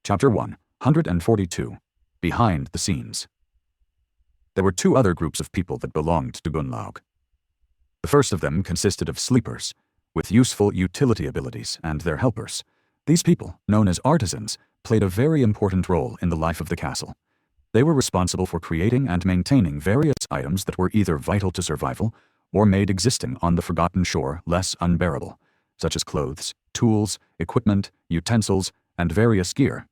Chapter 142. Behind the Scenes. There were two other groups of people that belonged to Gunnlaug. The first of them consisted of sleepers, with useful utility abilities, and their helpers. These people, known as artisans, played a very important role in the life of the castle. They were responsible for creating and maintaining various items that were either vital to survival or made existing on the Forgotten Shore less unbearable, such as clothes, tools, equipment, utensils, and various gear.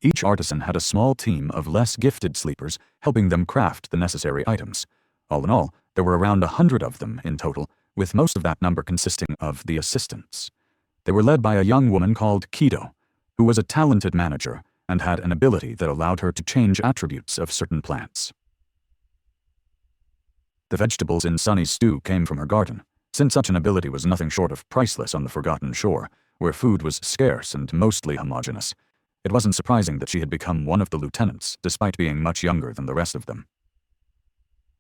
Each artisan had a small team of less gifted sleepers helping them craft the necessary items. All in all, there were around 100 of them in total, with most of that number consisting of the assistants. They were led by a young woman called Kido, who was a talented manager and had an ability that allowed her to change attributes of certain plants. The vegetables in Sunny's stew came from her garden, since such an ability was nothing short of priceless on the Forgotten Shore, where food was scarce and mostly homogeneous. It wasn't surprising that she had become one of the lieutenants, despite being much younger than the rest of them.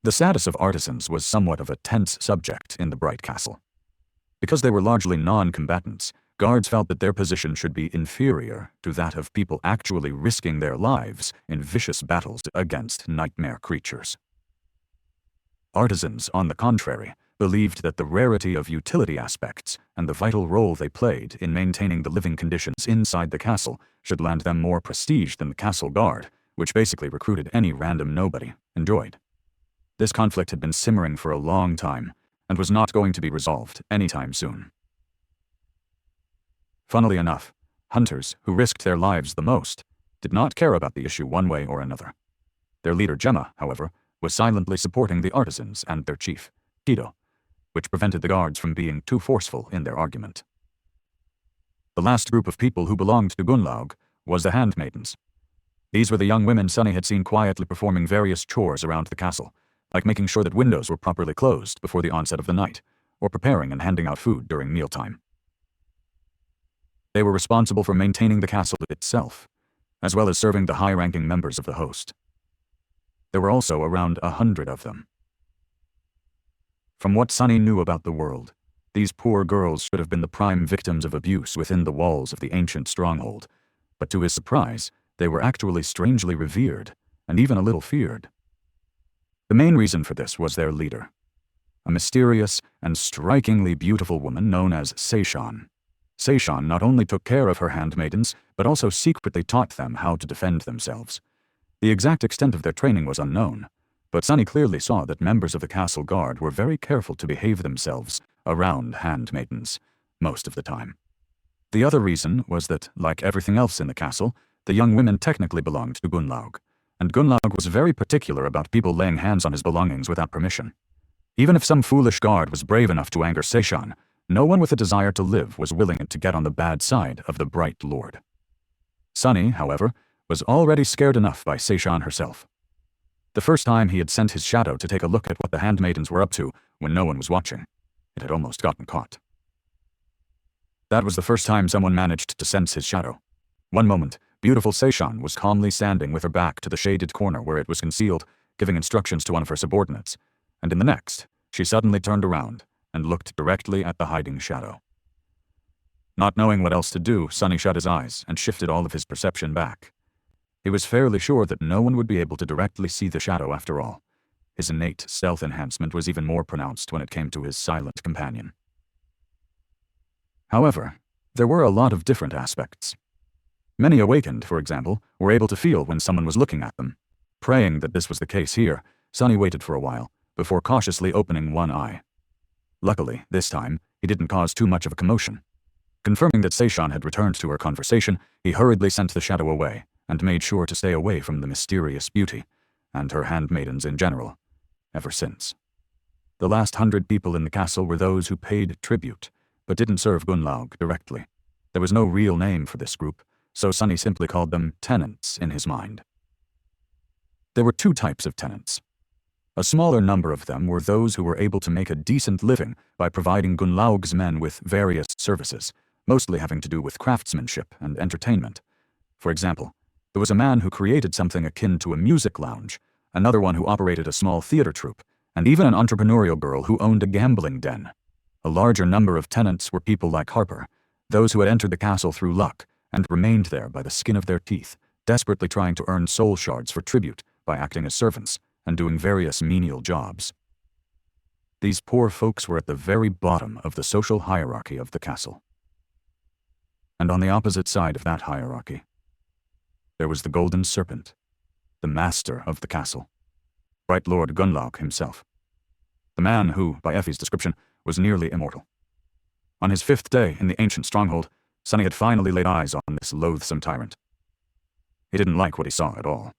The status of artisans was somewhat of a tense subject in the Bright Castle. Because they were largely non-combatants, guards felt that their position should be inferior to that of people actually risking their lives in vicious battles against nightmare creatures. Artisans, on the contrary, believed that the rarity of utility aspects and the vital role they played in maintaining the living conditions inside the castle should land them more prestige than the castle guard, which basically recruited any random nobody, enjoyed. This conflict had been simmering for a long time and was not going to be resolved anytime soon. Funnily enough, hunters who risked their lives the most did not care about the issue one way or another. Their leader Gemma, however, was silently supporting the artisans and their chief, Kido, which prevented the guards from being too forceful in their argument. The last group of people who belonged to Gunnlaug was the handmaidens. These were the young women Sunny had seen quietly performing various chores around the castle, like making sure that windows were properly closed before the onset of the night, or preparing and handing out food during mealtime. They were responsible for maintaining the castle itself, as well as serving the high-ranking members of the host. There were also around 100 of them. From what Sunny knew about the world, these poor girls should have been the prime victims of abuse within the walls of the ancient stronghold, but to his surprise, they were actually strangely revered, and even a little feared. The main reason for this was their leader, a mysterious and strikingly beautiful woman known as Seishan. Seishan not only took care of her handmaidens, but also secretly taught them how to defend themselves. The exact extent of their training was unknown, but Sunny clearly saw that members of the castle guard were very careful to behave themselves around handmaidens, most of the time. The other reason was that, like everything else in the castle, the young women technically belonged to Gunnlaug, and Gunnlaug was very particular about people laying hands on his belongings without permission. Even if some foolish guard was brave enough to anger Seishan, no one with a desire to live was willing to get on the bad side of the Bright Lord. Sunny, however, was already scared enough by Seishan herself. The first time he had sent his shadow to take a look at what the handmaidens were up to when no one was watching, it had almost gotten caught. That was the first time someone managed to sense his shadow. One moment, beautiful Seishan was calmly standing with her back to the shaded corner where it was concealed, giving instructions to one of her subordinates, and in the next, she suddenly turned around and looked directly at the hiding shadow. Not knowing what else to do, Sunny shut his eyes and shifted all of his perception back. He was fairly sure that no one would be able to directly see the shadow after all. His innate stealth enhancement was even more pronounced when it came to his silent companion. However, there were a lot of different aspects. Many awakened, for example, were able to feel when someone was looking at them. Praying that this was the case here, Sunny waited for a while, before cautiously opening one eye. Luckily, this time, he didn't cause too much of a commotion. Confirming that Seishan had returned to her conversation, he hurriedly sent the shadow away, and made sure to stay away from the mysterious beauty, and her handmaidens in general, ever since. The last 100 people in the castle were those who paid tribute, but didn't serve Gunnlaug directly. There was no real name for this group, so Sunny simply called them tenants in his mind. There were two types of tenants. A smaller number of them were those who were able to make a decent living by providing Gunnlaug's men with various services, mostly having to do with craftsmanship and entertainment. For example, there was a man who created something akin to a music lounge, another one who operated a small theater troupe, and even an entrepreneurial girl who owned a gambling den. A larger number of tenants were people like Harper, those who had entered the castle through luck and remained there by the skin of their teeth, desperately trying to earn soul shards for tribute by acting as servants and doing various menial jobs. These poor folks were at the very bottom of the social hierarchy of the castle. And on the opposite side of that hierarchy, there was the Golden Serpent, the master of the castle, Bright Lord Gunlaug himself, the man who, by Effie's description, was nearly immortal. On his 5th day in the ancient stronghold, Sunny had finally laid eyes on this loathsome tyrant. He didn't like what he saw at all.